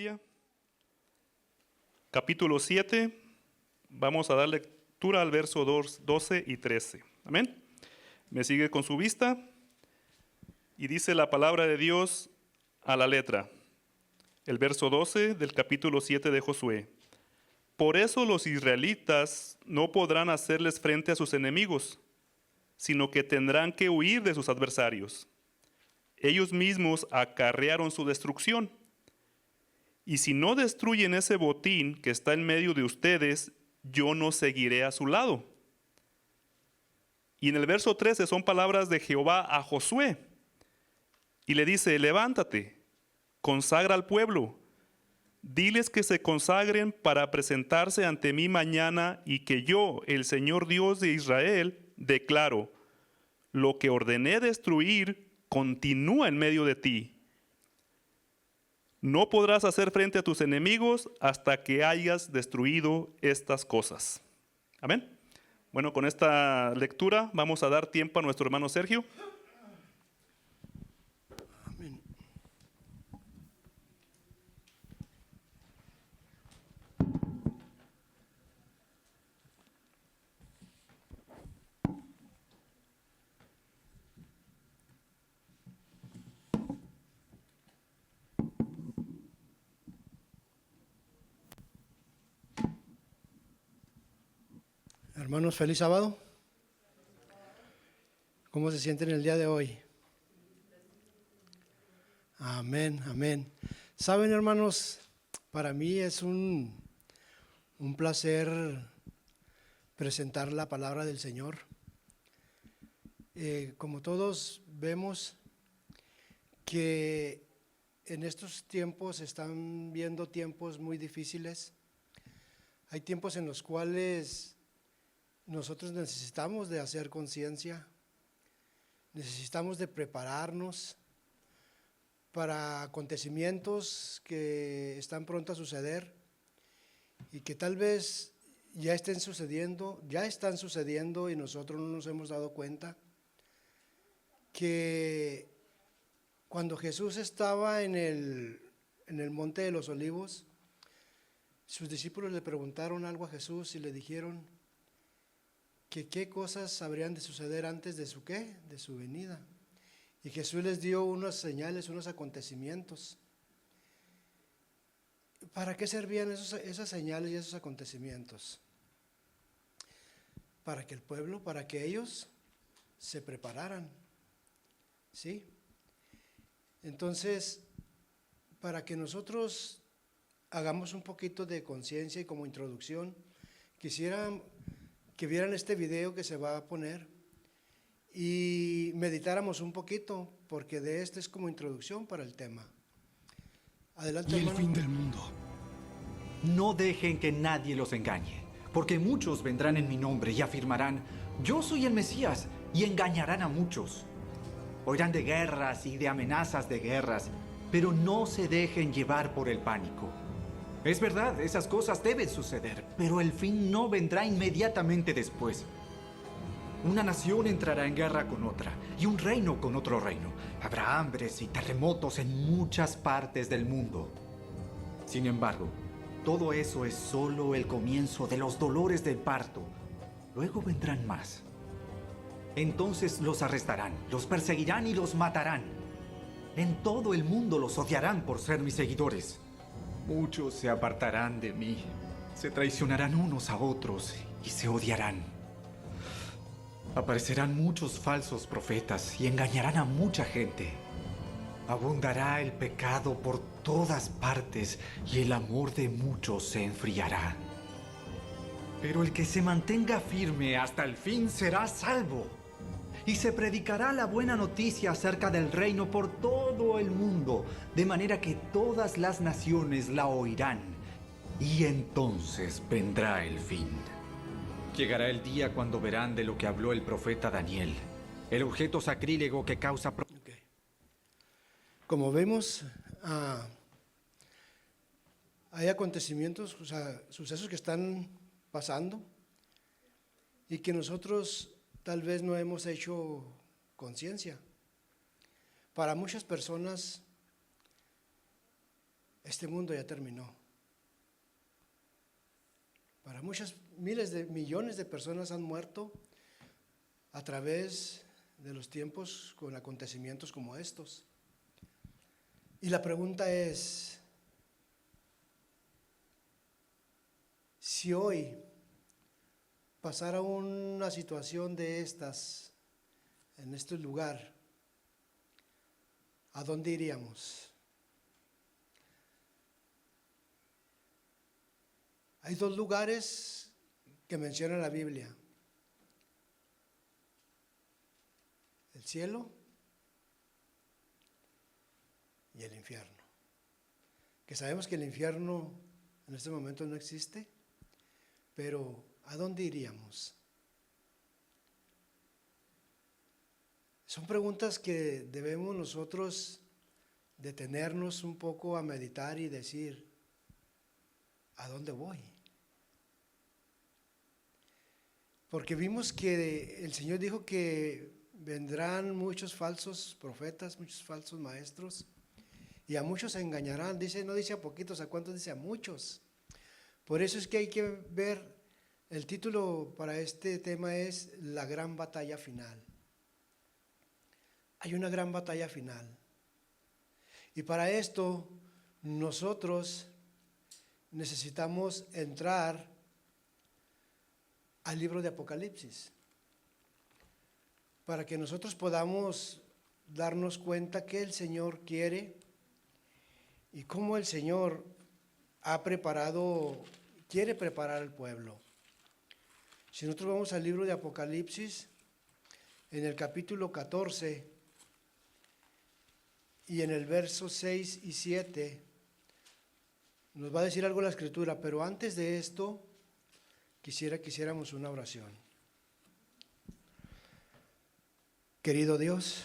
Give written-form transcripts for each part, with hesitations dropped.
Biblia, capítulo 7, vamos a dar lectura al verso 12 y 13. Amén. Me sigue con su vista y dice la palabra de Dios a la letra. El verso 12 del capítulo 7 de Josué. Por eso los israelitas no podrán hacerles frente a sus enemigos, sino que tendrán que huir de sus adversarios. Ellos mismos acarrearon su destrucción. Y si no destruyen ese botín que está en medio de ustedes, yo no seguiré a su lado. Y en el verso 13 son palabras de Jehová a Josué. Y le dice, levántate, consagra al pueblo. Diles que se consagren para presentarse ante mí mañana y que yo, el Señor Dios de Israel, declaro, lo que ordené destruir continúa en medio de ti. No podrás hacer frente a tus enemigos hasta que hayas destruido estas cosas. Amén. Bueno, con esta lectura vamos a dar tiempo a nuestro hermano Sergio. Amén. Hermanos, feliz sábado. ¿Cómo se sienten el día de hoy? Amén, amén. Saben, hermanos, para mí es un placer presentar la palabra del Señor. Como todos vemos que en estos tiempos se están viendo tiempos muy difíciles. Hay tiempos en los cuales nosotros necesitamos de hacer conciencia, necesitamos de prepararnos para acontecimientos que están pronto a suceder y que tal vez ya están sucediendo y nosotros no nos hemos dado cuenta. Que cuando Jesús estaba en el Monte de los Olivos, sus discípulos le preguntaron algo a Jesús y le dijeron que qué cosas habrían de suceder antes de su ¿qué? De su venida. Y Jesús les dio unas señales, unos acontecimientos. ¿Para qué servían esas señales y esos acontecimientos? Para que el pueblo, para que ellos se prepararan. ¿Sí? Entonces, para que nosotros hagamos un poquito de conciencia y como introducción, quisiera que vieran este video que se va a poner y meditáramos un poquito, porque de este es como introducción para el tema. Adelante, y el hermano. fin del mundo. No dejen que nadie los engañe, porque muchos vendrán en mi nombre y afirmarán, yo soy el Mesías, y engañarán a muchos. Oirán de guerras y de amenazas de guerras, pero no se dejen llevar por el pánico. Es verdad, esas cosas deben suceder, pero el fin no vendrá inmediatamente después. Una nación entrará en guerra con otra, y un reino con otro reino. Habrá hambres y terremotos en muchas partes del mundo. Sin embargo, todo eso es solo el comienzo de los dolores del parto. Luego vendrán más. Entonces los arrestarán, los perseguirán y los matarán. En todo el mundo los odiarán por ser mis seguidores. Muchos se apartarán de mí, se traicionarán unos a otros y se odiarán. Aparecerán muchos falsos profetas y engañarán a mucha gente. Abundará el pecado por todas partes y el amor de muchos se enfriará. Pero el que se mantenga firme hasta el fin será salvo. Y se predicará la buena noticia acerca del reino por todo el mundo, de manera que todas las naciones la oirán. Y entonces vendrá el fin. Llegará el día cuando verán de lo que habló el profeta Daniel, el objeto sacrílego que causa... Okay. Como vemos, hay acontecimientos, o sea, sucesos que están pasando y que nosotros tal vez no hemos hecho conciencia. Para muchas personas este mundo ya terminó. Para muchas miles de millones de personas han muerto a través de los tiempos con acontecimientos como estos. Y la pregunta es, si hoy pasara una situación de estas en este lugar, ¿a dónde iríamos? Hay dos lugares que menciona la Biblia: el cielo y el infierno. Que sabemos que el infierno en este momento no existe, pero ¿a dónde iríamos? Son preguntas que debemos nosotros detenernos un poco a meditar y decir, ¿a dónde voy? Porque vimos que el Señor dijo que vendrán muchos falsos profetas, muchos falsos maestros, y a muchos se engañarán. Dice, no dice a poquitos, ¿a cuántos? Dice a muchos. Por eso es que hay que ver, el título para este tema es La gran batalla final. Hay una gran batalla final. Y para esto nosotros necesitamos entrar al libro de Apocalipsis, para que nosotros podamos darnos cuenta que el Señor quiere y cómo el Señor quiere preparar al pueblo. Si nosotros vamos al libro de Apocalipsis, en el capítulo 14 y en el verso 6 y 7, nos va a decir algo la Escritura, pero antes de esto, quisiera que hiciéramos una oración. Querido Dios,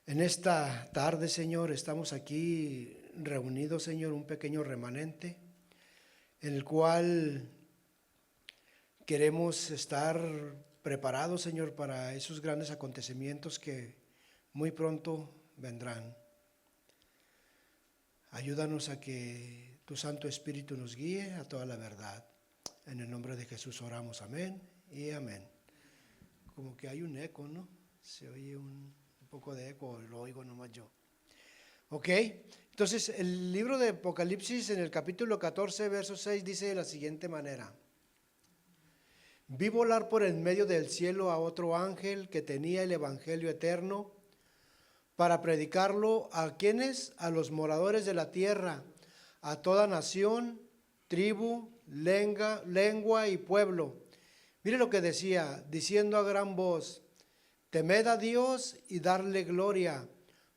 en esta tarde, Señor, estamos aquí reunidos, Señor, un pequeño remanente, en el cual queremos estar preparados, Señor, para esos grandes acontecimientos que muy pronto vendrán. Ayúdanos a que tu Santo Espíritu nos guíe a toda la verdad. En el nombre de Jesús oramos, amén y amén. Como que hay un eco, ¿no? Se oye un poco de eco, lo oigo nomás yo. Ok, entonces el libro de Apocalipsis en el capítulo 14, verso 6 dice de la siguiente manera: vi volar por en medio del cielo a otro ángel que tenía el evangelio eterno para predicarlo a quienes, a los moradores de la tierra, a toda nación, tribu, lengua y pueblo. Mire lo que decía, diciendo a gran voz: temed a Dios y darle gloria,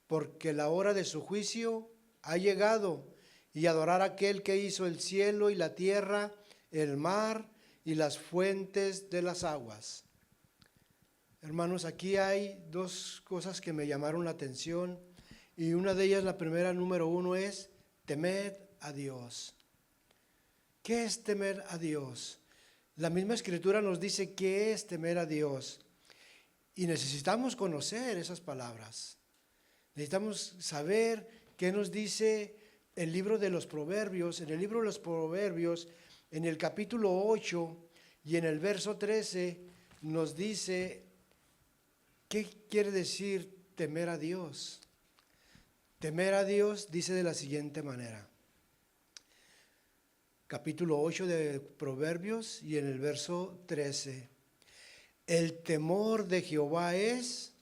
porque la hora de su juicio ha llegado, y adorar a aquel que hizo el cielo y la tierra, el mar y las fuentes de las aguas. Hermanos, aquí hay dos cosas que me llamaron la atención, y una de ellas, la primera, número 1, es temed a Dios. ¿Qué es temer a Dios? La misma Escritura nos dice qué es temer a Dios. Y necesitamos conocer esas palabras. Necesitamos saber qué nos dice el libro de los Proverbios. En el libro de los Proverbios, en el capítulo 8 y en el verso 13, nos dice qué quiere decir temer a Dios. Temer a Dios dice de la siguiente manera. Capítulo 8 de Proverbios y en el verso 13. El temor de Jehová es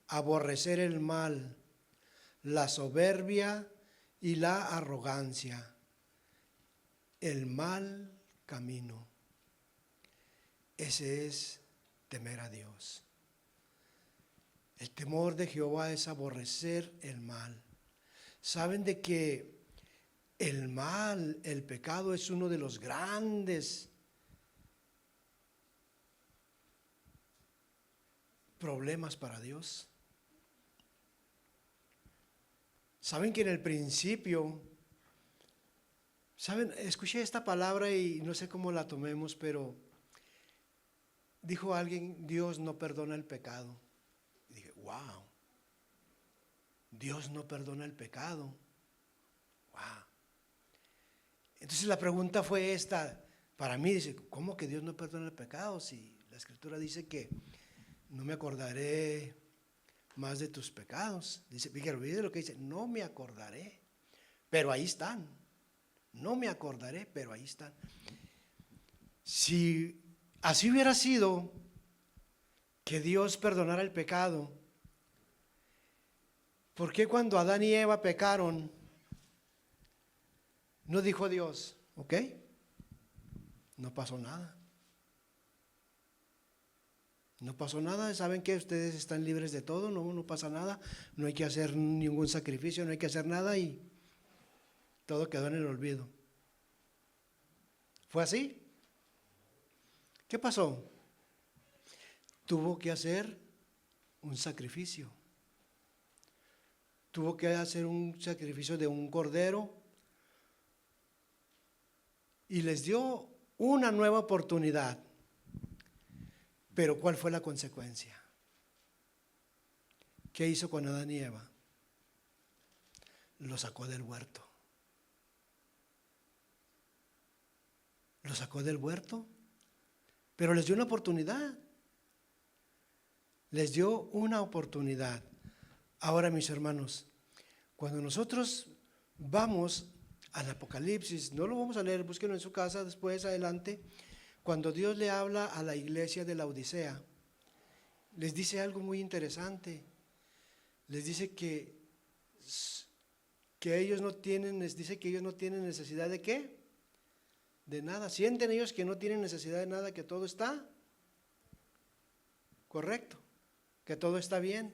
aborrecer el mal, la soberbia y la arrogancia, el mal camino. Ese es temer a Dios. El temor de Jehová es aborrecer el mal. ¿Saben de que el mal, el pecado, es uno de los grandes problemas para Dios? Saben que en el principio, escuché esta palabra y no sé cómo la tomemos, pero dijo alguien: Dios no perdona el pecado. Y dije, wow, Dios no perdona el pecado. Wow. Entonces la pregunta fue esta, para mí, dice, ¿cómo que Dios no perdona el pecado? Si la Escritura dice que no me acordaré más de tus pecados. Dice, fíjate, olvide lo que dice, no me acordaré, pero ahí están. No me acordaré, pero ahí están. Si así hubiera sido que Dios perdonara el pecado, ¿por qué cuando Adán y Eva pecaron, no dijo Dios, ok, no pasó nada? No pasó nada, saben que ustedes están libres de todo, no pasa nada, no hay que hacer ningún sacrificio, no hay que hacer nada y todo quedó en el olvido. ¿Fue así? ¿Qué pasó? Tuvo que hacer un sacrificio. Tuvo que hacer un sacrificio de un cordero y les dio una nueva oportunidad. Pero ¿cuál fue la consecuencia? ¿Qué hizo con Adán y Eva? Lo sacó del huerto. Lo sacó del huerto, pero les dio una oportunidad. Les dio una oportunidad. Ahora, mis hermanos, cuando nosotros vamos al Apocalipsis, no lo vamos a leer, búsquenlo en su casa después, adelante. Cuando Dios le habla a la iglesia de la Odisea, les dice algo muy interesante. Les dice que ellos no tienen, les dice que ellos no tienen necesidad de ¿qué? De nada. Sienten ellos que no tienen necesidad de nada, que todo está correcto, que todo está bien.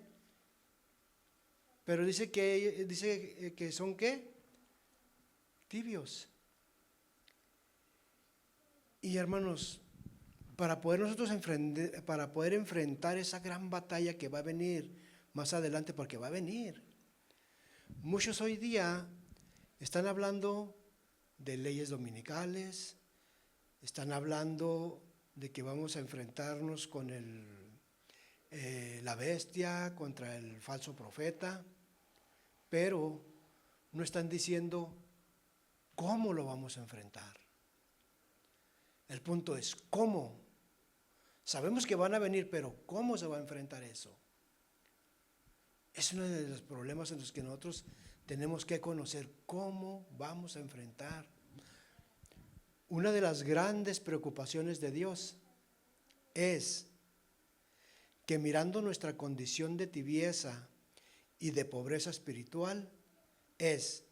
Pero dice que son ¿qué? Tibios. Y hermanos, para poder enfrentar esa gran batalla que va a venir más adelante, porque va a venir. Muchos hoy día están hablando de leyes dominicales, están hablando de que vamos a enfrentarnos con la bestia, contra el falso profeta, pero no están diciendo cómo lo vamos a enfrentar. El punto es cómo. Sabemos que van a venir, pero ¿cómo se va a enfrentar eso? Es uno de los problemas en los que nosotros tenemos que conocer cómo vamos a enfrentar. Una de las grandes preocupaciones de Dios es que mirando nuestra condición de tibieza y de pobreza espiritual, es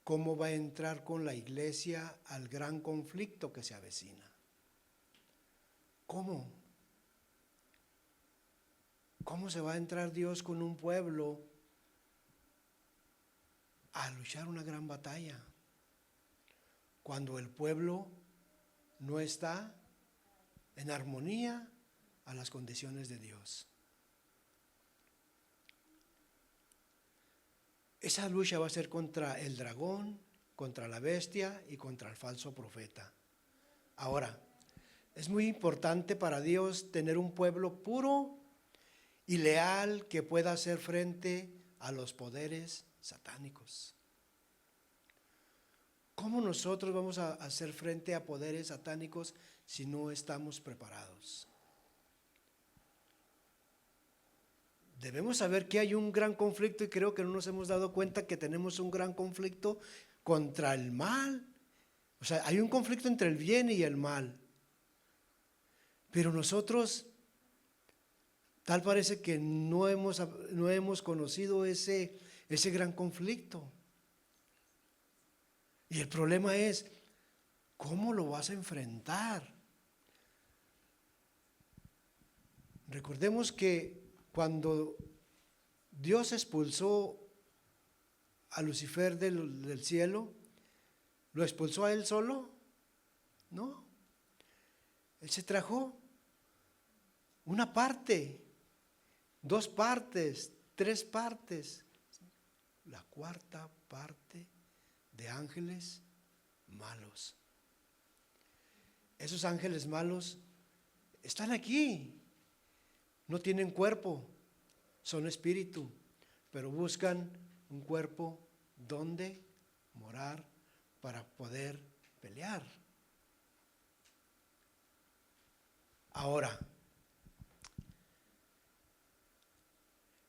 cómo va a entrar con la iglesia al gran conflicto que se avecina. ¿Cómo? ¿Cómo se va a entrar Dios con un pueblo a luchar una gran batalla cuando el pueblo no está en armonía a las condiciones de Dios? Esa lucha va a ser contra el dragón, contra la bestia y contra el falso profeta. Ahora, es muy importante para Dios tener un pueblo puro y leal que pueda hacer frente a los poderes satánicos. ¿Cómo nosotros vamos a hacer frente a poderes satánicos si no estamos preparados? Debemos saber que hay un gran conflicto y creo que no nos hemos dado cuenta que tenemos un gran conflicto contra el mal. O sea, hay un conflicto entre el bien y el mal. Pero nosotros, tal parece que no hemos conocido ese gran conflicto. Y el problema es, ¿cómo lo vas a enfrentar? Recordemos que cuando Dios expulsó a Lucifer del cielo, ¿lo expulsó a él solo? No. Él se trajo una parte, 2 partes, 3 partes, la cuarta parte de ángeles malos. Esos ángeles malos están aquí. No tienen cuerpo, son espíritu, pero buscan un cuerpo donde morar para poder pelear. Ahora,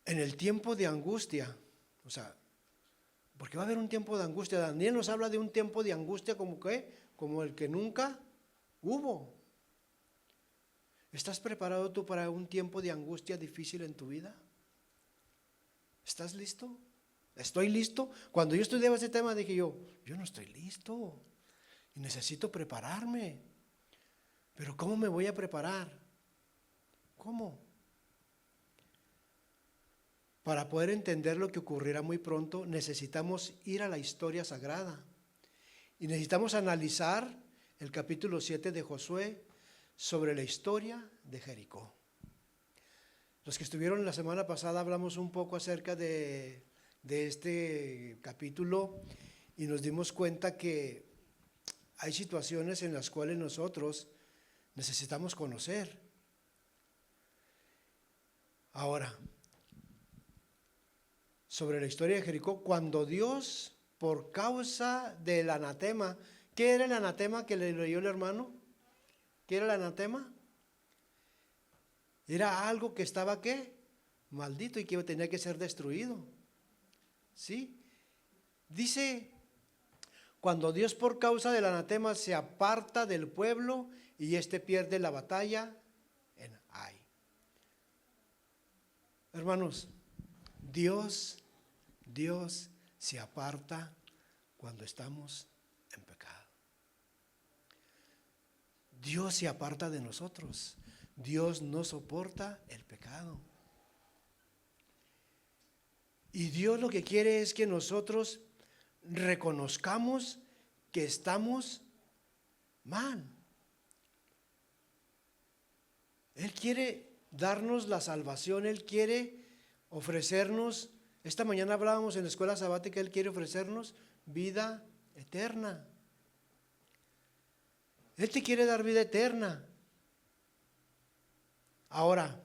en el tiempo de angustia, o sea, porque va a haber un tiempo de angustia. Daniel nos habla de un tiempo de angustia como el que nunca hubo. ¿Estás preparado tú para un tiempo de angustia difícil en tu vida? ¿Estás listo? ¿Estoy listo? Cuando yo estudiaba ese tema dije yo no estoy listo y necesito prepararme. Pero ¿cómo me voy a preparar? ¿Cómo? Para poder entender lo que ocurrirá muy pronto, necesitamos ir a la historia sagrada y necesitamos analizar el capítulo 7 de Josué sobre la historia de Jericó. Los que estuvieron la semana pasada hablamos un poco acerca de este capítulo y nos dimos cuenta que hay situaciones en las cuales nosotros necesitamos conocer. Ahora, sobre la historia de Jericó, cuando Dios, por causa del anatema, ¿qué era el anatema que le leyó el hermano? ¿Qué era el anatema? Era algo que estaba, ¿qué? Maldito y que tenía que ser destruido. ¿Sí? Dice, cuando Dios por causa del anatema se aparta del pueblo y éste pierde la batalla en Ai. Hermanos, Dios se aparta cuando estamos en pecado. Dios se aparta de nosotros. Dios no soporta el pecado. Y Dios lo que quiere es que nosotros reconozcamos que estamos mal. Él quiere darnos la salvación, Él quiere ofrecernos. Esta mañana hablábamos en la escuela sabática, Él quiere ofrecernos vida eterna. Él te quiere dar vida eterna. Ahora,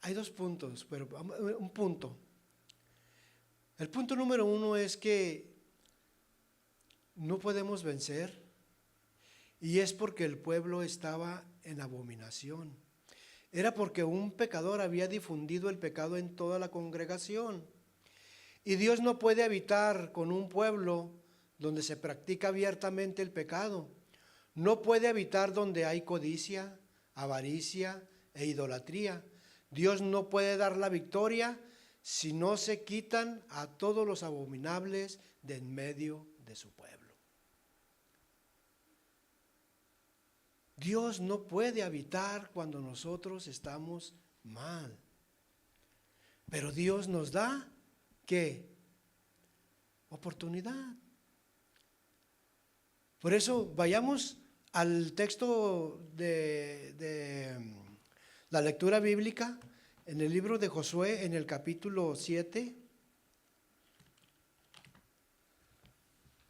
hay dos puntos, pero un punto. El punto número uno es que no podemos vencer y es porque el pueblo estaba en abominación. Era porque un pecador había difundido el pecado en toda la congregación. Y Dios no puede habitar con un pueblo donde se practica abiertamente el pecado. No puede habitar donde hay codicia, avaricia e idolatría. Dios no puede dar la victoria si no se quitan a todos los abominables de en medio de su pueblo. Dios no puede habitar cuando nosotros estamos mal. Pero Dios nos da, ¿qué? Oportunidad. Por eso vayamos al texto de la lectura bíblica en el libro de Josué, en el capítulo 7.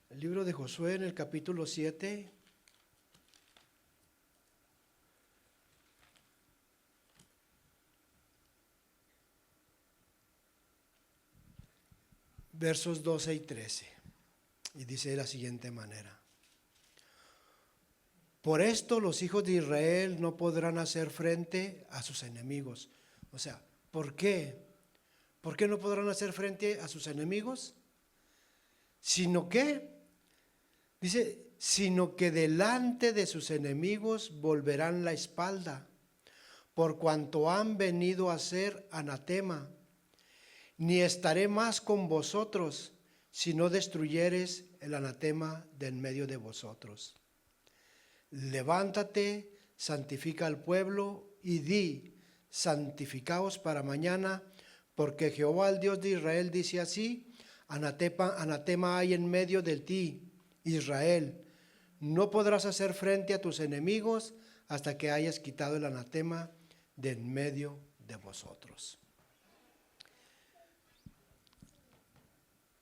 El libro de Josué en el capítulo 7. Versos 12 y 13. Y dice de la siguiente manera: por esto los hijos de Israel no podrán hacer frente a sus enemigos. O sea, ¿por qué? ¿Por qué no podrán hacer frente a sus enemigos? Sino que, dice, sino que delante de sus enemigos volverán la espalda, por cuanto han venido a ser anatema. Ni estaré más con vosotros, si no destruyeres el anatema de en medio de vosotros. Levántate, santifica al pueblo y di, santificaos para mañana, porque Jehová el Dios de Israel dice así: anatema hay en medio de ti, Israel. No podrás hacer frente a tus enemigos hasta que hayas quitado el anatema de en medio de vosotros.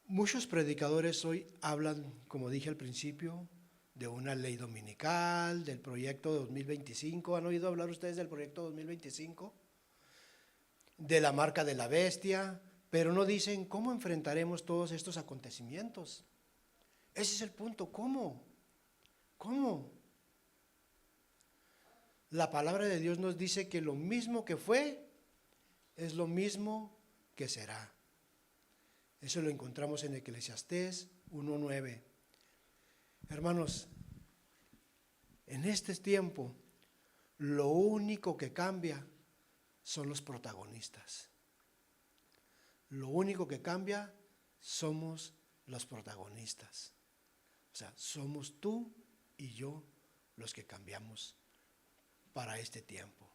Muchos predicadores hoy hablan, como dije al principio, de una ley dominical, del proyecto 2025. ¿Han oído hablar ustedes del proyecto 2025? De la marca de la bestia, pero no dicen cómo enfrentaremos todos estos acontecimientos. Ese es el punto. ¿Cómo? ¿Cómo? La palabra de Dios nos dice que lo mismo que fue es lo mismo que será. Eso lo encontramos en Eclesiastés 1:9. Hermanos, en este tiempo, lo único que cambia son los protagonistas. Lo único que cambia somos los protagonistas. O sea, somos tú y yo los que cambiamos para este tiempo.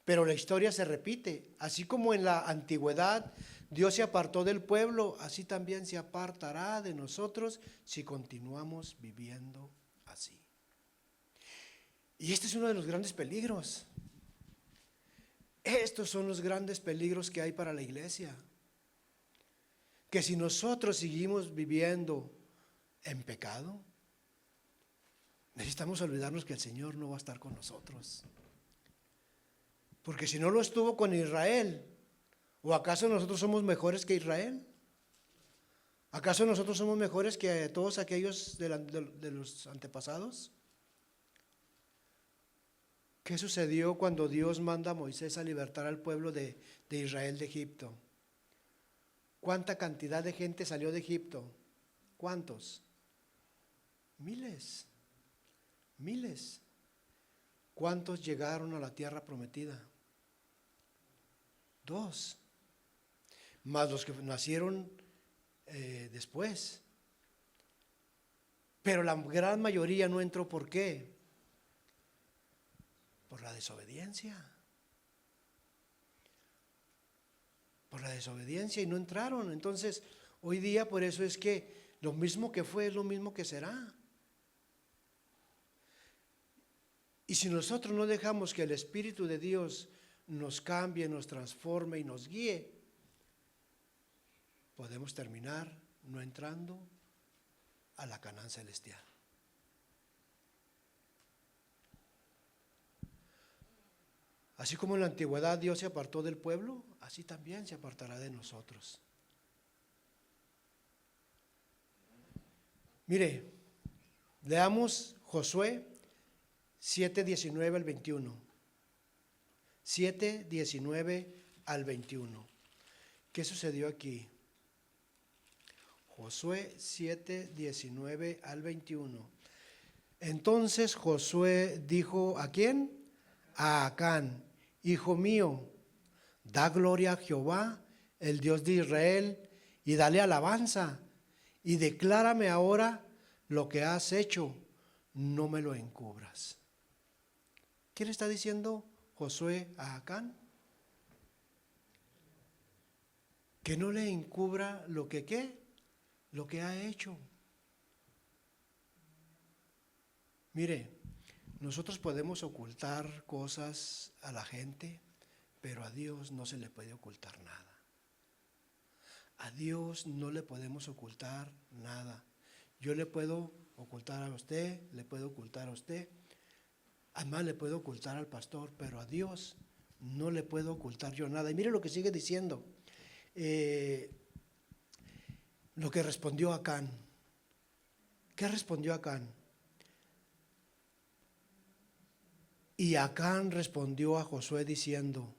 Pero la historia se repite. Así como en la antigüedad Dios se apartó del pueblo, así también se apartará de nosotros si continuamos viviendo así. Y este es uno de los grandes peligros. Estos son los grandes peligros que hay para la iglesia. Que si nosotros seguimos viviendo en pecado, necesitamos olvidarnos que el Señor no va a estar con nosotros. Porque si no lo estuvo con Israel, ¿o acaso nosotros somos mejores que Israel? ¿Acaso nosotros somos mejores que todos aquellos de los antepasados? ¿Qué sucedió cuando Dios manda a Moisés a libertar al pueblo de Israel de Egipto? ¿Cuánta cantidad de gente salió de Egipto? ¿Cuántos? Miles. Miles. ¿Cuántos llegaron a la tierra prometida? 2. Más los que nacieron después. Pero la gran mayoría no entró. ¿Por qué? Por la desobediencia. Por la desobediencia y no entraron. Entonces, hoy día por eso es que lo mismo que fue es lo mismo que será. Y si nosotros no dejamos que el Espíritu de Dios nos cambie, nos transforme y nos guíe, podemos terminar no entrando a la Canaán celestial. Así como en la antigüedad Dios se apartó del pueblo, así también se apartará de nosotros. Mire, leamos Josué 7:19 al 21. 7:19 al 21. ¿Qué sucedió aquí? Josué 7:19 al 21. Entonces Josué dijo, ¿a quién? A Acán, hijo mío, da gloria a Jehová, el Dios de Israel, y dale alabanza, y declárame ahora lo que has hecho, no me lo encubras. ¿Qué le está diciendo Josué a Acán? Que no le encubra lo que ¿qué? Lo que ha hecho. Mire, nosotros podemos ocultar cosas a la gente, pero a Dios no se le puede ocultar nada. A Dios no le podemos ocultar nada. Yo le puedo ocultar a usted, le puedo ocultar a usted, además le puedo ocultar al pastor, pero a Dios no le puedo ocultar yo nada. Y mire lo que sigue diciendo, lo que respondió Acán. ¿Qué respondió Acán? Y Acán respondió a Josué diciendo,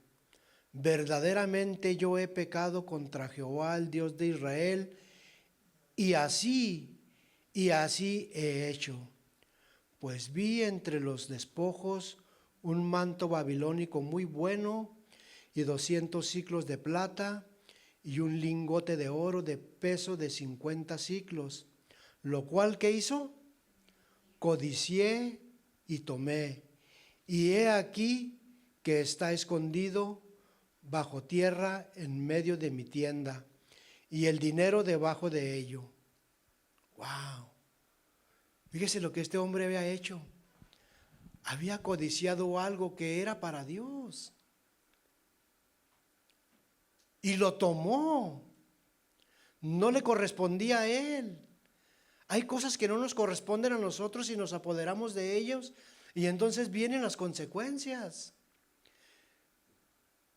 verdaderamente yo he pecado contra Jehová, el Dios de Israel, y así he hecho. Pues vi entre los despojos un manto babilónico muy bueno y 200 siclos de plata y un lingote de oro de peso de 50 siclos, lo cual, ¿qué hizo? Codicié y tomé, y he aquí que está escondido bajo tierra en medio de mi tienda, y el dinero debajo de ello. ¡Wow! Fíjese lo que este hombre había hecho. Había codiciado algo que era para Dios. Y lo tomó. No le correspondía a él. Hay cosas que no nos corresponden a nosotros y nos apoderamos de ellos. Y entonces vienen las consecuencias.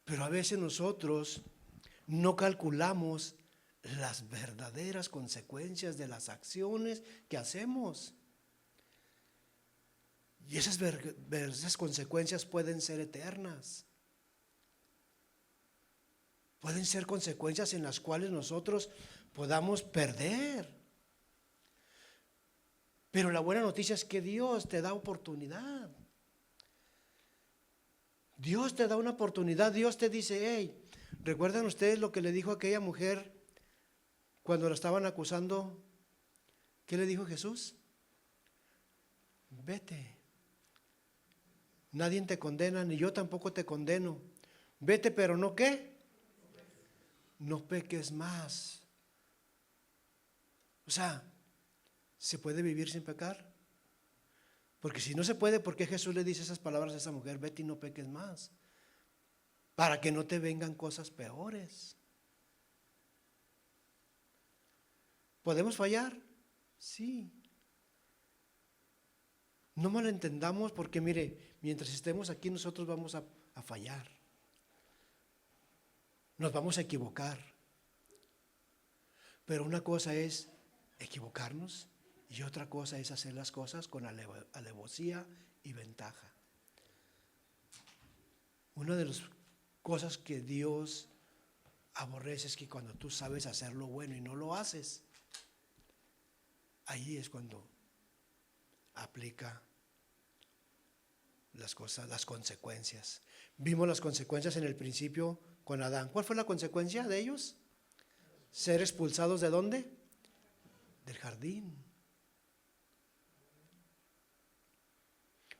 Pero a veces nosotros no calculamos las verdaderas consecuencias de las acciones que hacemos. Y esas consecuencias pueden ser eternas. Pueden ser consecuencias en las cuales nosotros podamos perder. Pero la buena noticia es que Dios te da oportunidad. Dios te da una oportunidad. Dios te dice, hey, ¿recuerdan ustedes lo que le dijo a aquella mujer cuando la estaban acusando? ¿Qué le dijo Jesús? Vete. Nadie te condena, ni yo tampoco te condeno. Vete, pero no ¿qué? No peques más. O sea, ¿se puede vivir sin pecar? Porque si no se puede, ¿por qué Jesús le dice esas palabras a esa mujer? Vete y no peques más. Para que no te vengan cosas peores. ¿Podemos fallar? Sí. No malentendamos porque mire, mientras estemos aquí nosotros vamos a fallar. Nos vamos a equivocar. Pero una cosa es equivocarnos y otra cosa es hacer las cosas con alevosía y ventaja. Una de las cosas que Dios aborrece es que cuando tú sabes hacer lo bueno y no lo haces, ahí es cuando aplica las cosas, las consecuencias. Vimos las consecuencias en el principio con Adán. ¿Cuál fue la consecuencia de ellos? Ser expulsados ¿de dónde? Del jardín.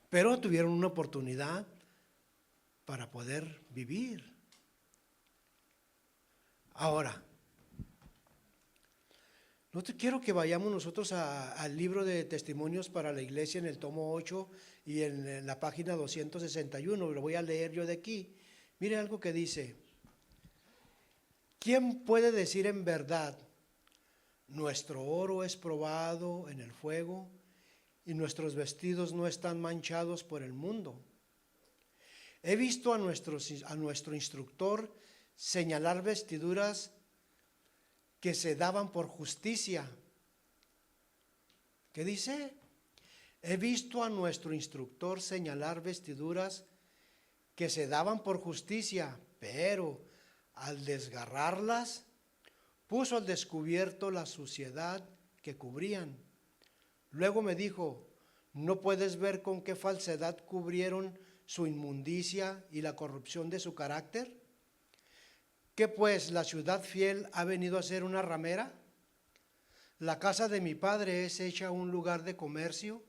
Pero tuvieron una oportunidad para poder vivir. Ahora, no te quiero que vayamos nosotros al libro de testimonios para la iglesia en el tomo 8 y en la página 261, lo voy a leer yo de aquí. Mire algo que dice: ¿quién puede decir en verdad, nuestro oro es probado en el fuego y nuestros vestidos no están manchados por el mundo? He visto a nuestro instructor señalar vestiduras que se daban por justicia. ¿Qué dice? He visto a nuestro instructor señalar vestiduras que se daban por justicia, pero al desgarrarlas, puso al descubierto la suciedad que cubrían. Luego me dijo: ¿no puedes ver con qué falsedad cubrieron su inmundicia y la corrupción de su carácter? ¿Qué pues, la ciudad fiel ha venido a ser una ramera? La casa de mi padre es hecha un lugar de comercio,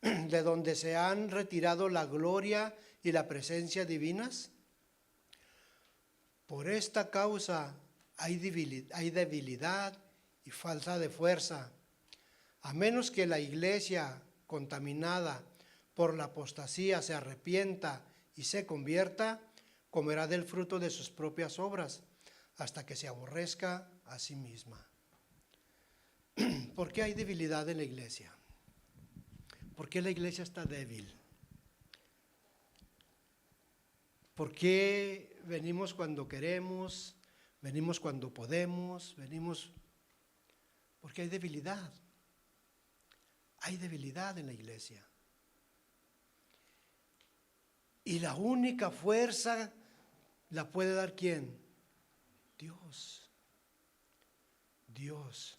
de donde se han retirado la gloria y la presencia divinas. Por esta causa hay debilidad y falta de fuerza, a menos que la iglesia contaminada por la apostasía se arrepienta y se convierta, comerá del fruto de sus propias obras, hasta que se aborrezca a sí misma. ¿Por qué hay debilidad en la iglesia? ¿Por qué la iglesia está débil? ¿Por qué venimos cuando queremos, venimos cuando podemos, venimos? Porque hay debilidad. Hay debilidad en la iglesia. Y la única fuerza la puede dar ¿quién? Dios. Dios.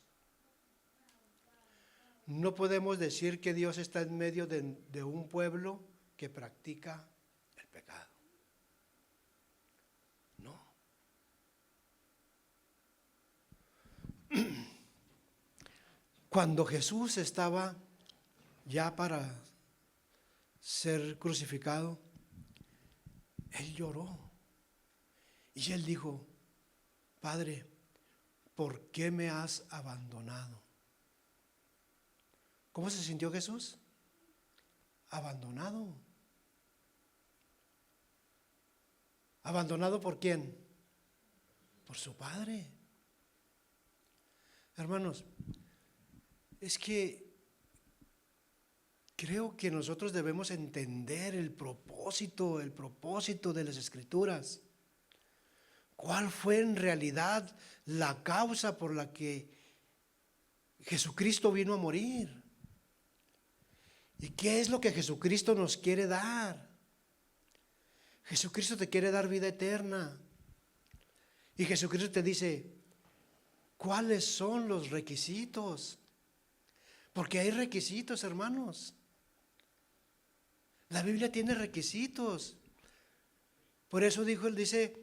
No podemos decir que Dios está en medio de un pueblo que practica el pecado. No. Cuando Jesús estaba ya para ser crucificado, Él lloró. Y Él dijo: Padre, ¿por qué me has abandonado? ¿Cómo se sintió Jesús? Abandonado. ¿Abandonado por quién? Por su Padre. Hermanos, es que creo que nosotros debemos entender el propósito de las Escrituras. ¿Cuál fue en realidad la causa por la que Jesucristo vino a morir? ¿Y qué es lo que Jesucristo nos quiere dar? Jesucristo te quiere dar vida eterna. Y Jesucristo te dice, ¿cuáles son los requisitos? Porque hay requisitos, hermanos. La Biblia tiene requisitos. Por eso dice,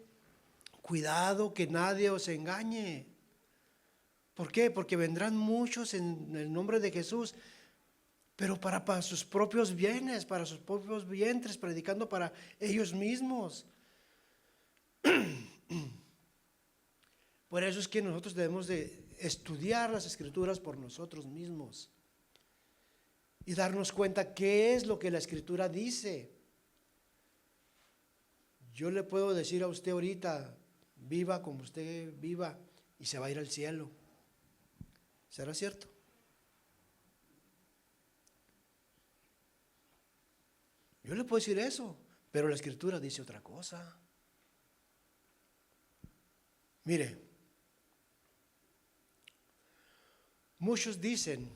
cuidado que nadie os engañe. ¿Por qué? Porque vendrán muchos en el nombre de Jesús, pero para sus propios bienes, para sus propios vientres, predicando para ellos mismos. Por eso es que nosotros debemos de estudiar las Escrituras por nosotros mismos y darnos cuenta qué es lo que la Escritura dice. Yo le puedo decir a usted ahorita, viva como usted viva y se va a ir al cielo. ¿Será cierto? Yo le puedo decir eso, pero la Escritura dice otra cosa. Mire, muchos dicen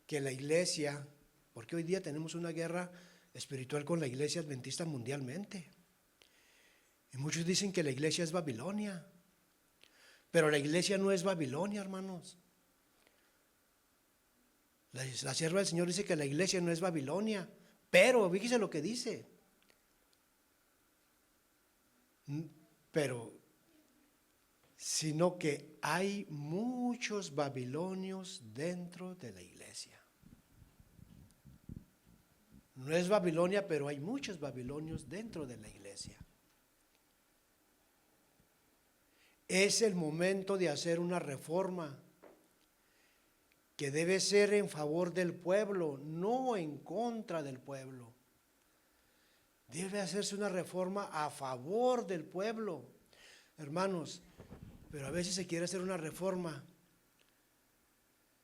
que la iglesia, porque hoy día tenemos una guerra espiritual con la iglesia adventista mundialmente, y muchos dicen que la iglesia es Babilonia, pero la iglesia no es Babilonia, hermanos. La sierva del Señor dice que la iglesia no es Babilonia, pero fíjese lo que dice. Pero, sino que hay muchos babilonios dentro de la iglesia. No es Babilonia, pero hay muchos babilonios dentro de la iglesia. Es el momento de hacer una reforma que debe ser en favor del pueblo, no en contra del pueblo. Debe hacerse una reforma a favor del pueblo, hermanos. Pero a veces se quiere hacer una reforma,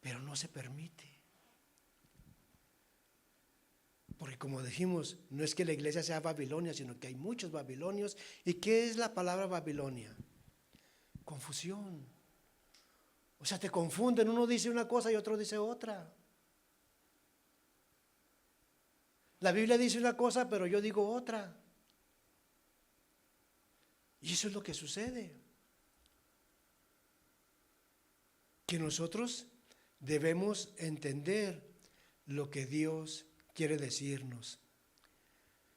pero no se permite. Porque como dijimos, no es que la iglesia sea Babilonia, sino que hay muchos babilonios. ¿Y qué es la palabra Babilonia? Confusión. O sea, te confunden, uno dice una cosa y otro dice otra. La Biblia dice una cosa, pero yo digo otra. Y eso es lo que sucede. Que nosotros debemos entender lo que Dios quiere decirnos.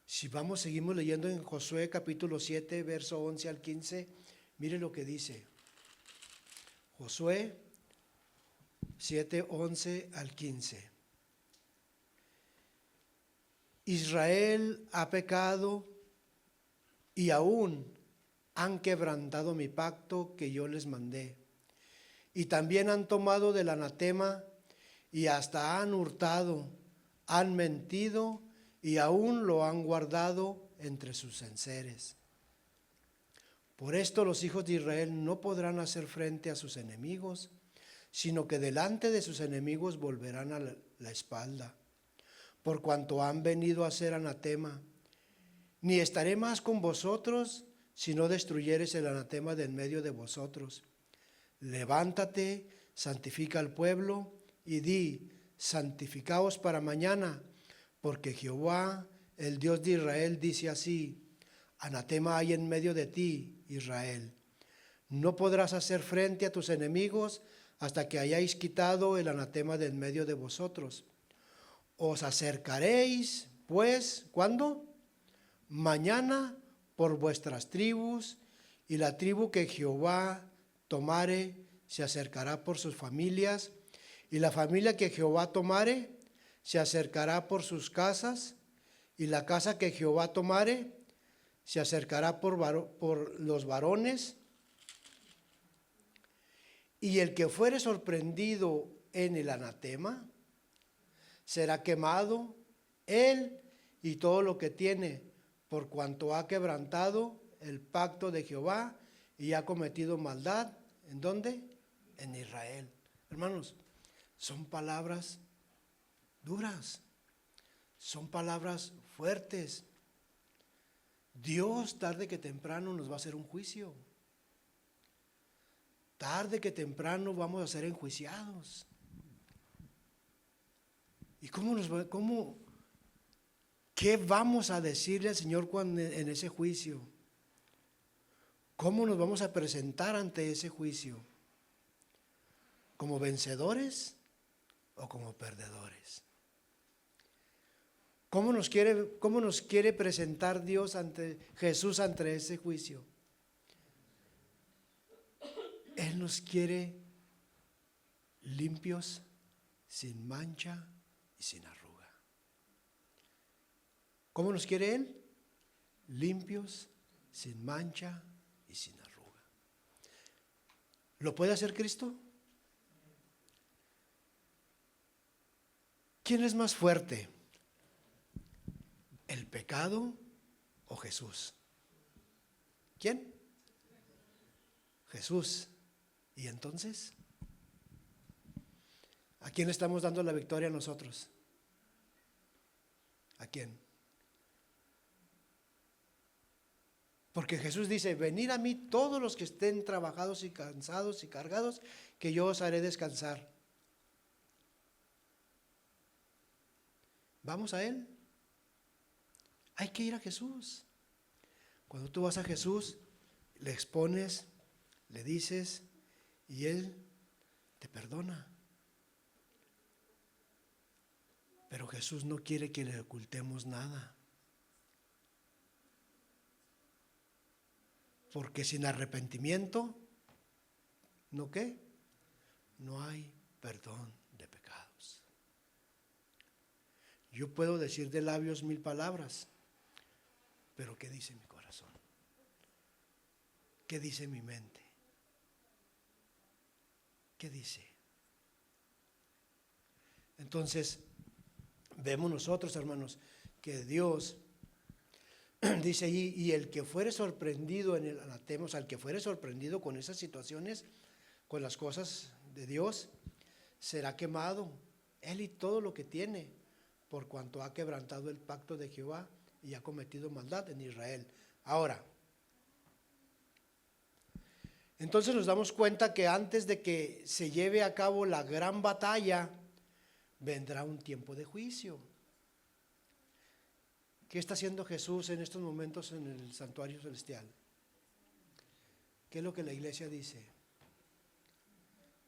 Si seguimos leyendo en Josué capítulo 7, verso 11 al 15, mire lo que dice. Josué 7, 11 al 15. Israel ha pecado y aún han quebrantado mi pacto que yo les mandé. Y también han tomado del anatema y hasta han hurtado, han mentido y aún lo han guardado entre sus enseres. Por esto los hijos de Israel no podrán hacer frente a sus enemigos, sino que delante de sus enemigos volverán a la espalda, por cuanto han venido a ser anatema. Ni estaré más con vosotros, si no destruyeres el anatema de en medio de vosotros. Levántate, santifica al pueblo y di, santificaos para mañana, porque Jehová, el Dios de Israel, dice así: anatema hay en medio de ti, Israel. No podrás hacer frente a tus enemigos hasta que hayáis quitado el anatema de en medio de vosotros. Os acercaréis, pues, ¿cuándo? Mañana por vuestras tribus, y la tribu que Jehová tomare se acercará por sus familias, y la familia que Jehová tomare se acercará por sus casas, y la casa que Jehová tomare se acercará por los varones, y el que fuere sorprendido en el anatema será quemado, él y todo lo que tiene, por cuanto ha quebrantado el pacto de Jehová y ha cometido maldad. ¿En dónde? En Israel. Hermanos, son palabras duras, son palabras fuertes. Dios tarde que temprano nos va a hacer un juicio. Tarde que temprano vamos a ser enjuiciados. ¿Y qué vamos a decirle al Señor en ese juicio? ¿Cómo nos vamos a presentar ante ese juicio? ¿Como vencedores o como perdedores? ¿Cómo nos quiere presentar Jesús ante ese juicio? Él nos quiere limpios, sin mancha y sin arruga. ¿Cómo nos quiere Él? Limpios, sin mancha y sin arruga. ¿Lo puede hacer Cristo? ¿Quién es más fuerte? ¿El pecado o Jesús? ¿Quién? Jesús. ¿Y entonces? ¿A quién le estamos dando la victoria nosotros? ¿A quién? Porque Jesús dice, venid a mí todos los que estén trabajados y cansados y cargados, que yo os haré descansar. ¿Vamos a Él? Hay que ir a Jesús. Cuando tú vas a Jesús, le expones, le dices, y Él te perdona. Pero Jesús no quiere que le ocultemos nada. Porque sin arrepentimiento, ¿no qué? No hay perdón de pecados. Yo puedo decir de labios 1000 palabras, pero ¿qué dice mi corazón? ¿Qué dice mi mente? ¿Qué dice? Entonces, vemos nosotros, hermanos, que Dios dice ahí, y el que fuere sorprendido en el anatema, o sea, el que fuere sorprendido con esas situaciones, con las cosas de Dios, será quemado, él y todo lo que tiene, por cuanto ha quebrantado el pacto de Jehová y ha cometido maldad en Israel. Ahora, entonces nos damos cuenta que antes de que se lleve a cabo la gran batalla, vendrá un tiempo de juicio. ¿Qué está haciendo Jesús en estos momentos en el santuario celestial? ¿Qué es lo que la iglesia dice?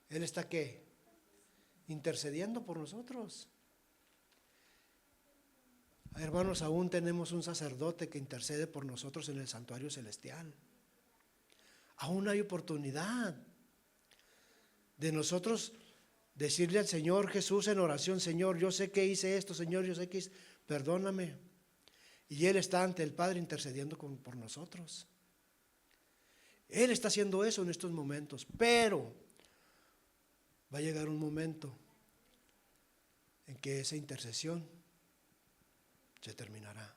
Él está ¿qué? Intercediendo por nosotros. Hermanos, aún tenemos un sacerdote que intercede por nosotros en el santuario celestial. Aún hay oportunidad de nosotros decirle al Señor Jesús en oración, Señor, yo sé que hice esto, Señor, yo sé que hice, perdóname. Y Él está ante el Padre intercediendo por nosotros. Él está haciendo eso en estos momentos, pero va a llegar un momento en que esa intercesión se terminará.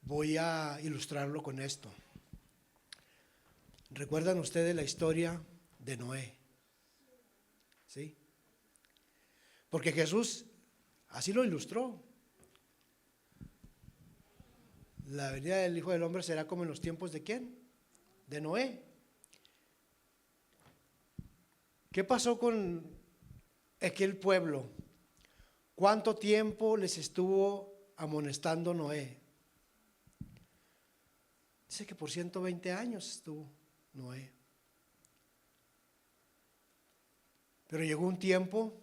Voy a ilustrarlo con esto. ¿Recuerdan ustedes la historia de Noé? ¿Sí? Porque Jesús así lo ilustró. La venida del Hijo del Hombre será como en los tiempos ¿de quién? De Noé. ¿Qué pasó con aquel pueblo? ¿Cuánto tiempo les estuvo amonestando Noé? Dice que por 120 años estuvo Noé. Pero llegó un tiempo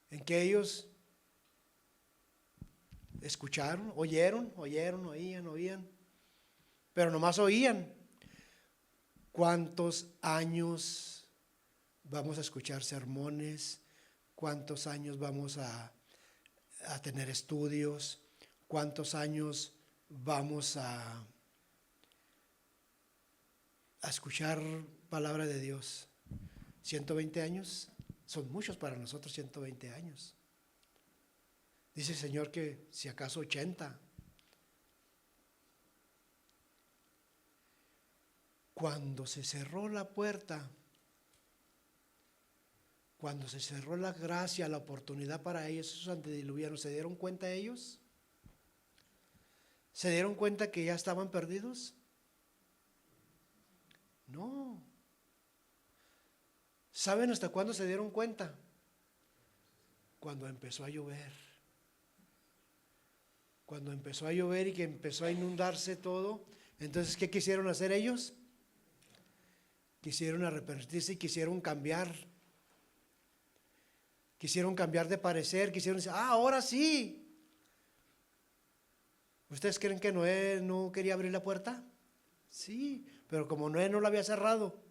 en que ellos escucharon, oyeron, oían, pero nomás oían. ¿Cuántos años vamos a escuchar sermones? ¿Cuántos años vamos a tener estudios? ¿Cuántos años vamos a escuchar palabra de Dios? 120 años, son muchos para nosotros 120 años. Dice el Señor que si acaso 80. Cuando se cerró la puerta, cuando se cerró la gracia, la oportunidad para ellos, esos antediluvianos, ¿se dieron cuenta ellos? ¿Se dieron cuenta que ya estaban perdidos? No. ¿Saben hasta cuándo se dieron cuenta? Cuando empezó a llover. Cuando empezó a llover y que empezó a inundarse todo, entonces ¿qué quisieron hacer ellos? Quisieron arrepentirse y quisieron cambiar. Quisieron cambiar de parecer, quisieron decir, ahora sí. ¿Ustedes creen que Noé no quería abrir la puerta? Sí, pero como Noé no la había cerrado,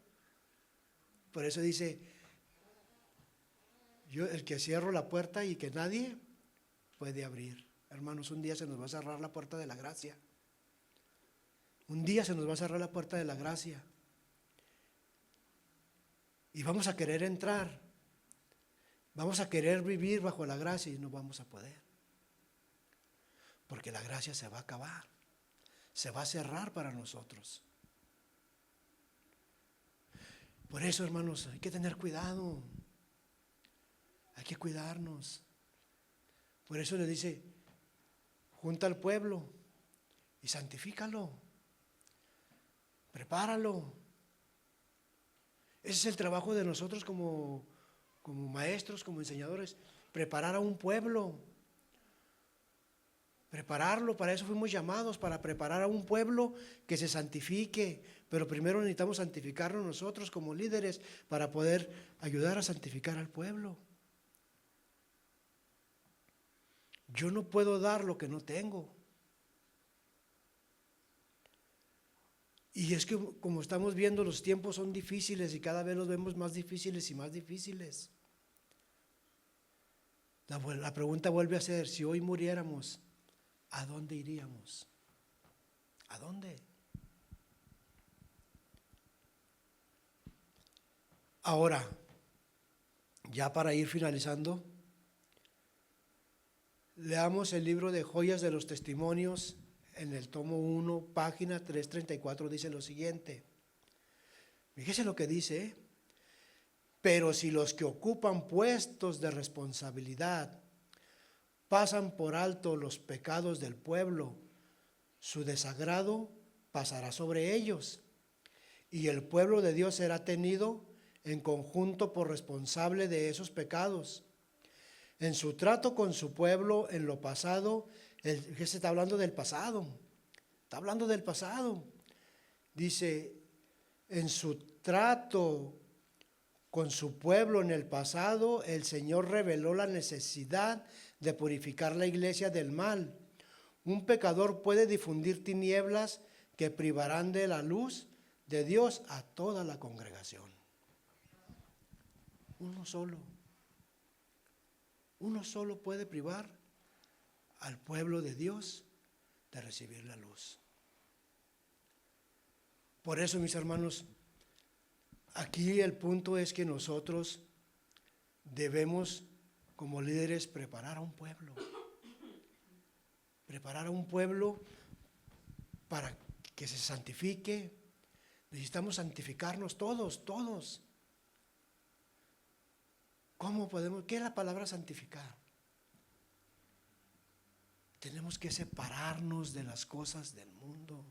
por eso dice, yo el que cierro la puerta y que nadie puede abrir. Hermanos, un día se nos va a cerrar la puerta de la gracia. Un día se nos va a cerrar la puerta de la gracia. Y vamos a querer entrar. Vamos a querer vivir bajo la gracia y no vamos a poder. Porque la gracia se va a acabar. Se va a cerrar para nosotros. Por eso, hermanos, hay que tener cuidado. Hay que cuidarnos. Por eso le dice, junta al pueblo y santifícalo. Prepáralo. Ese es el trabajo de nosotros como maestros, como enseñadores, preparar a un pueblo. Prepararlo, para eso fuimos llamados, para preparar a un pueblo que se santifique. Pero primero necesitamos santificarnos nosotros como líderes para poder ayudar a santificar al pueblo. Yo no puedo dar lo que no tengo. Y es que como estamos viendo, los tiempos son difíciles y cada vez los vemos más difíciles y más difíciles. La pregunta vuelve a ser, si hoy muriéramos, ¿a dónde iríamos? ¿A dónde? Ahora, ya para ir finalizando, leamos el libro de Joyas de los Testimonios. En el tomo 1, página 334, dice lo siguiente. Fíjese lo que dice. Pero si los que ocupan puestos de responsabilidad pasan por alto los pecados del pueblo, su desagrado pasará sobre ellos, y el pueblo de Dios será tenido en conjunto por responsable de esos pecados. En su trato con su pueblo en lo pasado, que se está hablando del pasado, está hablando del pasado. Dice, en su trato con su pueblo en el pasado, el Señor reveló la necesidad de purificar la iglesia del mal. Un pecador puede difundir tinieblas que privarán de la luz de Dios a toda la congregación. Uno solo puede privar al pueblo de Dios de recibir la luz. Por eso, mis hermanos, aquí el punto es que nosotros debemos, como líderes, preparar a un pueblo. Preparar a un pueblo para que se santifique. Necesitamos santificarnos todos. ¿Cómo podemos? ¿Qué es la palabra santificar? Tenemos que separarnos de las cosas del mundo.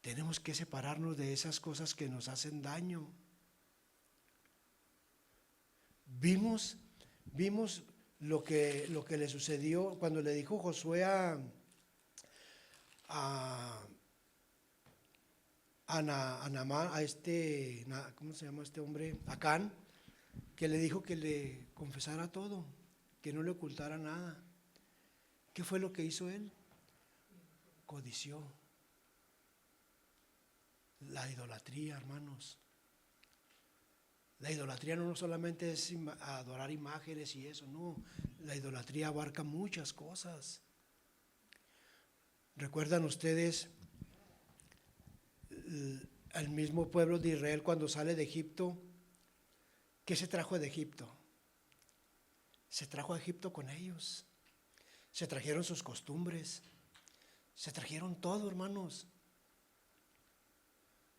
Tenemos que separarnos de esas cosas que nos hacen daño. Vimos lo que le sucedió cuando le dijo Josué a ¿cómo se llama este hombre? Acán, que le dijo que le confesara todo, que no le ocultara nada. ¿Qué fue lo que hizo él? Codició. La idolatría, hermanos. La idolatría no solamente es adorar imágenes y eso, no. La idolatría abarca muchas cosas. ¿Recuerdan ustedes al mismo pueblo de Israel cuando sale de Egipto? ¿Qué se trajo de Egipto? Se trajo a Egipto con ellos. Se trajeron sus costumbres. Se trajeron todo, hermanos.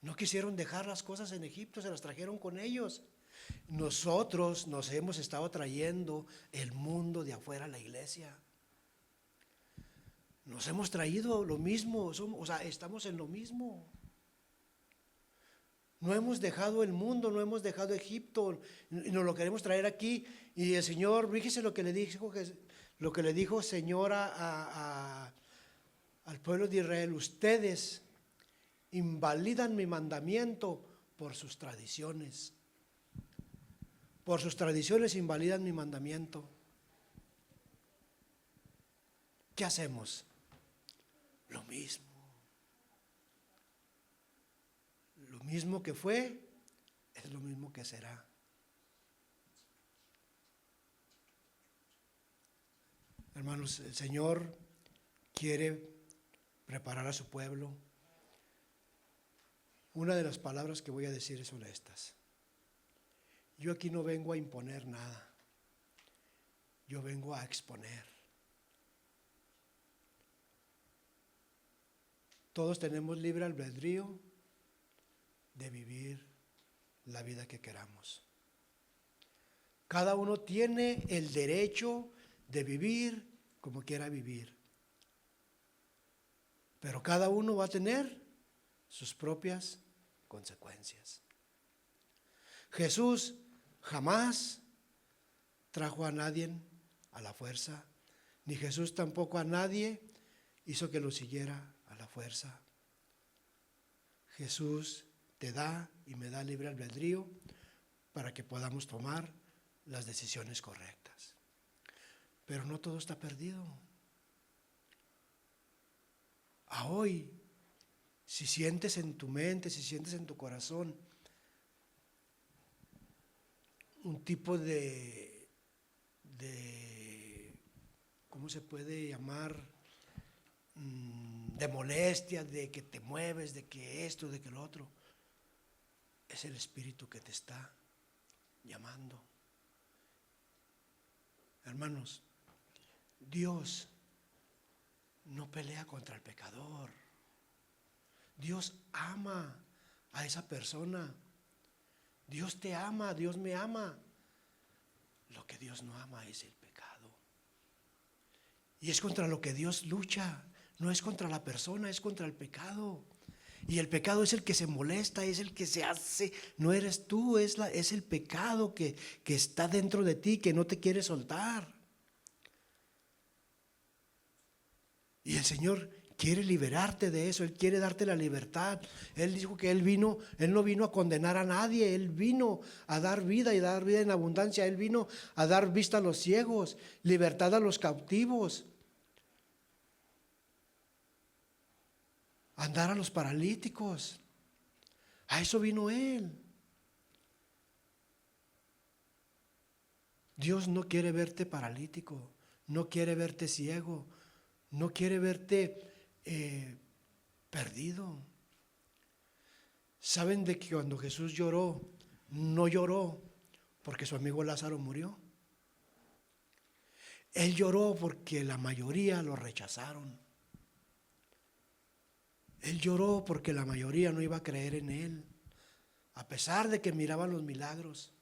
No quisieron dejar las cosas en Egipto, se las trajeron con ellos. Nosotros nos hemos estado trayendo el mundo de afuera a la iglesia. Nos hemos traído lo mismo, estamos en lo mismo. No hemos dejado el mundo, no hemos dejado Egipto, y nos lo queremos traer aquí. Y el Señor, fíjese lo que le dijo el Señor al pueblo de Israel: ustedes invalidan mi mandamiento por sus tradiciones. Por sus tradiciones invalidan mi mandamiento. ¿Qué hacemos? Lo mismo. Lo mismo que fue, es lo mismo que será. Hermanos, el Señor quiere preparar a su pueblo. Una de las palabras que voy a decir son estas: yo aquí no vengo a imponer nada, yo vengo a exponer. Todos tenemos libre albedrío de vivir la vida que queramos. Cada uno tiene el derecho de vivir como quiera vivir, pero cada uno va a tener sus propias consecuencias. Jesús jamás trajo a nadie a la fuerza, ni Jesús tampoco a nadie hizo que lo siguiera a la fuerza. Jesús te da y me da libre albedrío para que podamos tomar las decisiones correctas. Pero no todo está perdido. A hoy, si sientes en tu mente, si sientes en tu corazón un tipo de ¿cómo se puede llamar? De molestia, de que te mueves, de que esto, de que lo otro, es el Espíritu que te está llamando. Hermanos, Dios no pelea contra el pecador. Dios ama a esa persona. Dios te ama, Dios me ama. Lo que Dios no ama es el pecado. Y es contra lo que Dios lucha. No es contra la persona, es contra el pecado. Y el pecado es el que se molesta, es el que se hace. No eres tú, es el pecado que está dentro de ti, que no te quiere soltar. Y el Señor quiere liberarte de eso, Él quiere darte la libertad. Él dijo que Él no vino a condenar a nadie, Él vino a dar vida y dar vida en abundancia. Él vino a dar vista a los ciegos, libertad a los cautivos, andar a los paralíticos. A eso vino Él. Dios no quiere verte paralítico, no quiere verte ciego, no quiere verte perdido. ¿Saben de que cuando Jesús lloró, no lloró porque su amigo Lázaro murió? Él lloró porque la mayoría lo rechazaron. Él lloró porque la mayoría no iba a creer en Él, a pesar de que miraban los milagros.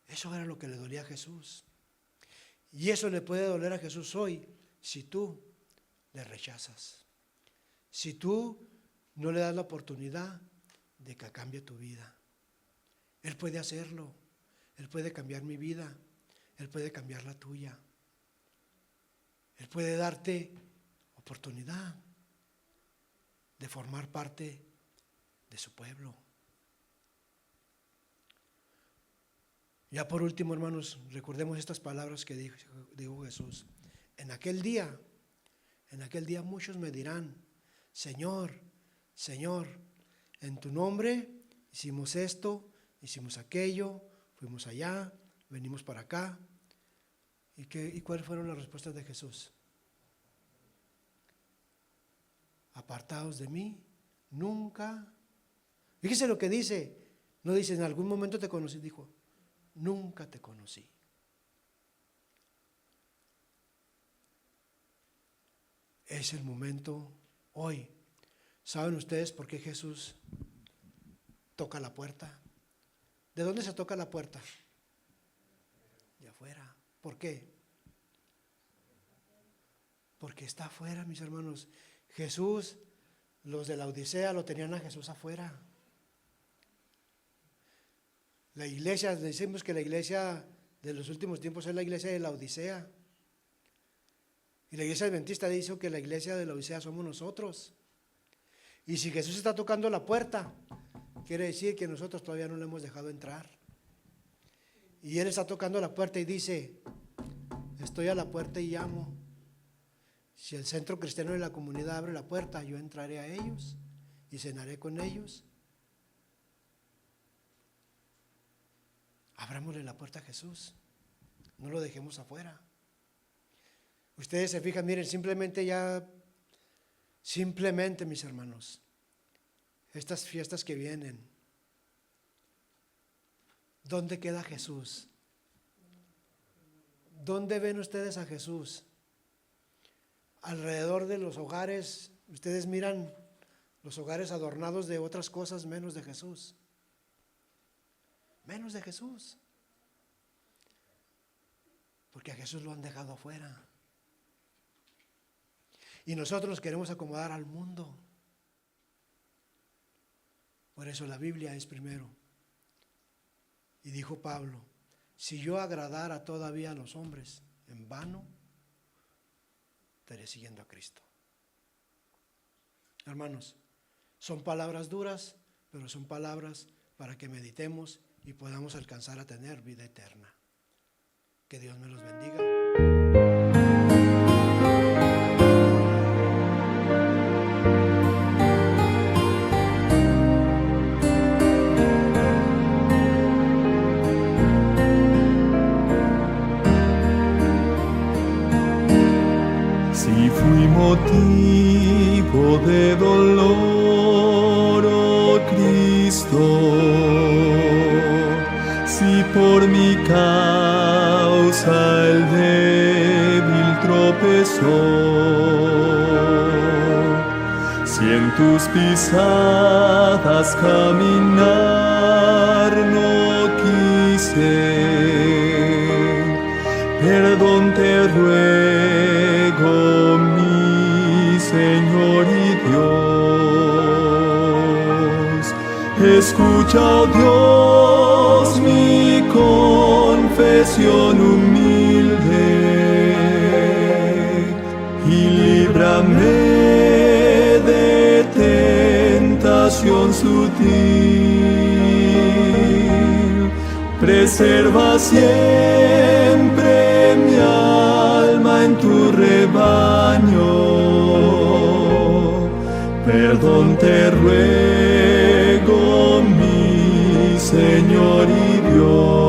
Eso era lo que le dolía a Jesús. Y eso le puede doler a Jesús hoy si tú le rechazas. Si tú no le das la oportunidad de que cambie tu vida. Él puede hacerlo. Él puede cambiar mi vida. Él puede cambiar la tuya. Él puede darte oportunidad de formar parte de su pueblo. Ya por último, hermanos, recordemos estas palabras que dijo Jesús. En aquel día muchos me dirán: Señor, Señor, en tu nombre hicimos esto, hicimos aquello, fuimos allá, venimos para acá. ¿Y cuáles fueron las respuestas de Jesús? Apartados de mí, nunca. Fíjese lo que dice. No dice en algún momento te conocí, dijo nunca te conocí. Es el momento hoy. ¿Saben ustedes por qué Jesús toca la puerta? ¿De dónde se toca la puerta? De afuera. ¿Por qué? Porque está afuera, mis hermanos. Jesús, los de la Odisea lo tenían a Jesús afuera. La iglesia, decimos que la iglesia de los últimos tiempos es la iglesia de la Odisea. Y la iglesia adventista dice que la iglesia de la Odisea somos nosotros. Y si Jesús está tocando la puerta, quiere decir que nosotros todavía no le hemos dejado entrar. Y Él está tocando la puerta y dice: estoy a la puerta y llamo. Si el centro cristiano de la comunidad abre la puerta, yo entraré a ellos y cenaré con ellos. Abrámosle la puerta a Jesús, no lo dejemos afuera. Ustedes se fijan, miren, simplemente mis hermanos, estas fiestas que vienen, ¿dónde queda Jesús? ¿Dónde ven ustedes a Jesús? Alrededor de los hogares, ustedes miran los hogares adornados de otras cosas menos de Jesús. Menos de Jesús. Porque a Jesús lo han dejado afuera. Y nosotros nos queremos acomodar al mundo. Por eso la Biblia es primero. Y dijo Pablo: si yo agradara todavía a los hombres, en vano estaré siguiendo a Cristo. Hermanos, son palabras duras, pero son palabras para que meditemos y podamos alcanzar a tener vida eterna. Que Dios me los bendiga. Si fui motivo de dolor, oh Cristo, si por mi causa el débil tropezó, si en tus pisadas caminar no quise, perdón te ruego, mi Señor y Dios. Escucha, oh Dios, mi confesión humilde y líbrame de tentación sutil. Preserva siempre mi alma en tu rebaño. Perdón te ruego, mi Señor y Dios.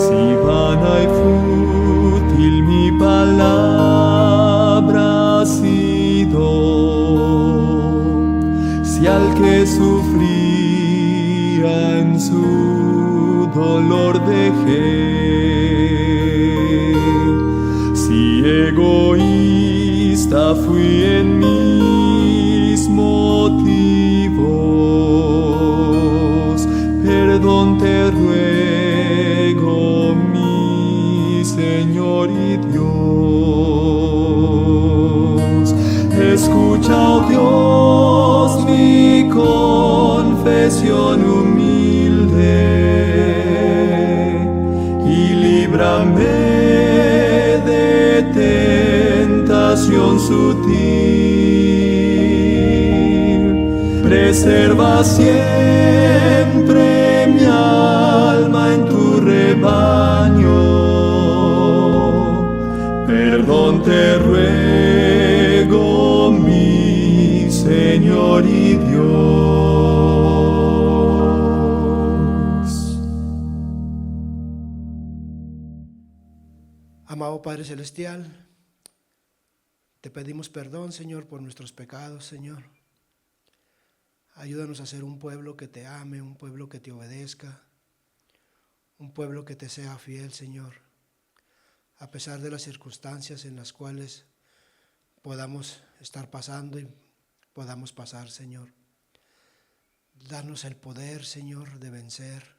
Si vana y fútil mi palabra ha sido, si al que sufría en su dolor dejé, si egoísta fui en mis motivos, perdón te ruego, mi Señor y Dios. Escucha, oh Dios, mi confesión humilde y líbrame de tentación sutil. Preserva siempre mi alma en tu rebaño. Perdón te ruego, mi Señor y Dios. Amado Padre Celestial, te pedimos perdón, Señor, por nuestros pecados, Señor. Ayúdanos a ser un pueblo que te ame, un pueblo que te obedezca, un pueblo que te sea fiel, Señor, a pesar de las circunstancias en las cuales podamos estar pasando y podamos pasar, Señor. Danos el poder, Señor, de vencer.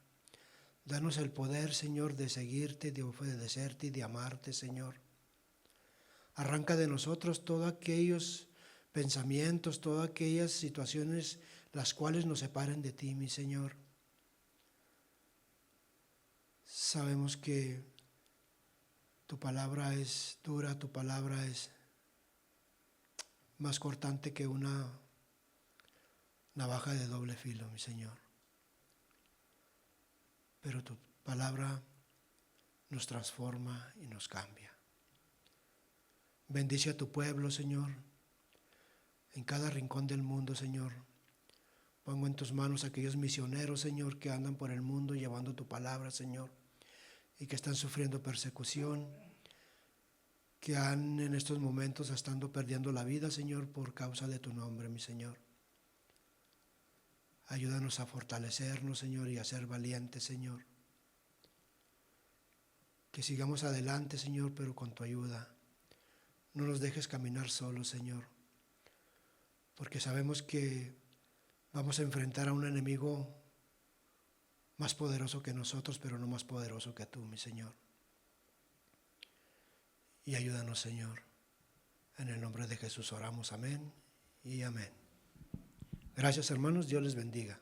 Danos el poder, Señor, de seguirte, de obedecerte y de amarte, Señor. Arranca de nosotros todos aquellos pensamientos, todas aquellas situaciones las cuales nos separen de ti, mi Señor. Sabemos que tu palabra es dura, tu palabra es más cortante que una navaja de doble filo, mi Señor. Pero tu palabra nos transforma y nos cambia. Bendice a tu pueblo, Señor, en cada rincón del mundo, Señor. Pongo en tus manos a aquellos misioneros, Señor, que andan por el mundo llevando tu palabra, Señor, y que están sufriendo persecución, que han en estos momentos estando perdiendo la vida, Señor, por causa de tu nombre, mi Señor. Ayúdanos a fortalecernos, Señor, y a ser valientes, Señor. Que sigamos adelante, Señor, pero con tu ayuda. No nos dejes caminar solos, Señor, porque sabemos que vamos a enfrentar a un enemigo más poderoso que nosotros, pero no más poderoso que tú, mi Señor. Y ayúdanos, Señor. En el nombre de Jesús oramos, amén y amén. Gracias, hermanos, Dios les bendiga.